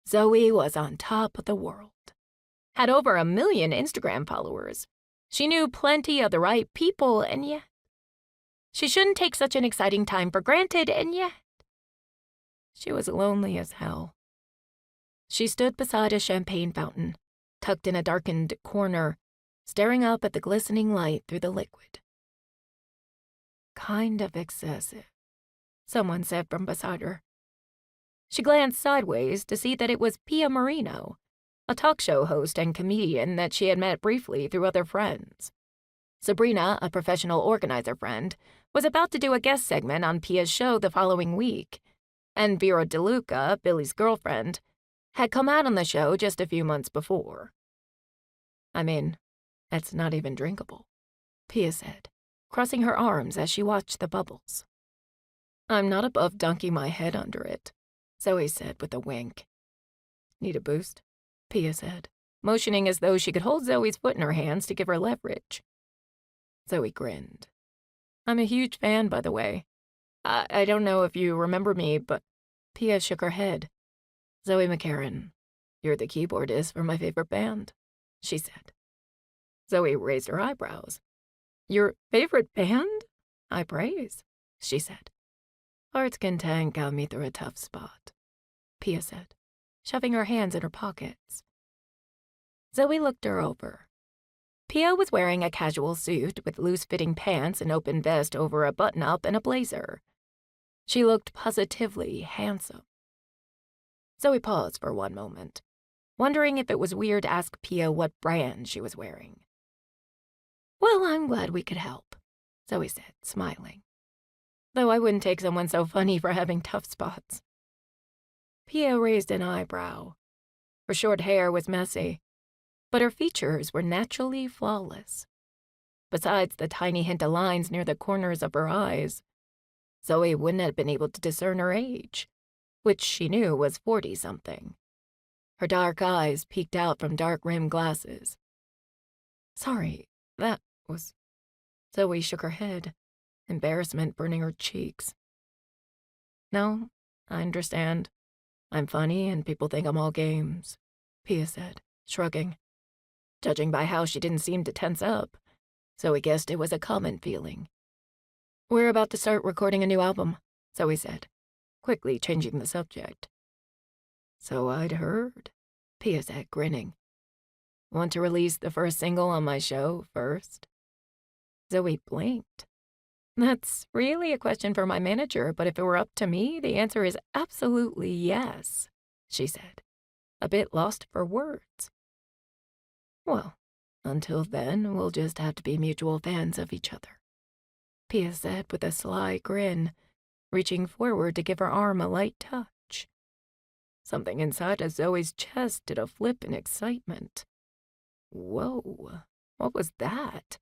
Zoey was on top of the world. Had over 1 million Instagram followers. She knew plenty of the right people, and yet she shouldn't take such an exciting time for granted, and yet she was lonely as hell. She stood beside a champagne fountain, tucked in a darkened corner, staring up at the glistening light through the liquid. Kind of excessive, someone said from beside her. She glanced sideways to see that it was Pia Marino, a talk show host and comedian that she had met briefly through other friends. Sabrina, a professional organizer friend, was about to do a guest segment on Pia's show the following week, and Vera DeLuca, Billy's girlfriend, had come out on the show just a few months before. I mean, it's not even drinkable, Pia said, crossing her arms as she watched the bubbles. I'm not above dunking my head under it, Zoey said with a wink. Need a boost? Pia said, motioning as though she could hold Zoey's foot in her hands to give her leverage. Zoey grinned. I'm a huge fan, by the way. I don't know if you remember me, but Pia shook her head. Zoey McCarren, you're the keyboardist for my favorite band, she said. Zoey raised her eyebrows. Your favorite band? I praise, she said. Heart's Content got me through a tough spot, Pia said, shoving her hands in her pockets. Zoey looked her over. Pia was wearing a casual suit with loose-fitting pants and open vest over a button-up and a blazer. She looked positively handsome. Zoey paused for one moment, wondering if it was weird to ask Pia what brand she was wearing. Well, I'm glad we could help, Zoey said, smiling. Though I wouldn't take someone so funny for having tough spots. Pia raised an eyebrow. Her short hair was messy, but her features were naturally flawless. Besides the tiny hint of lines near the corners of her eyes, Zoey wouldn't have been able to discern her age, which she knew was 40-something. Her dark eyes peeked out from dark-rimmed glasses. Sorry, that was... Zoey shook her head, embarrassment burning her cheeks. No, I understand. I'm funny and people think I'm all games, Pia said, shrugging. Judging by how she didn't seem to tense up, Zoey guessed it was a common feeling. We're about to start recording a new album, Zoey said, quickly changing the subject. So I'd heard, Pia said, grinning. Want to release the first single on my show first? Zoey blinked. That's really a question for my manager, but if it were up to me, the answer is absolutely yes, she said, a bit lost for words. Well, until then, we'll just have to be mutual fans of each other, Pia said with a sly grin, reaching forward to give her arm a light touch. Something inside of Zoey's chest did a flip in excitement. Whoa, what was that?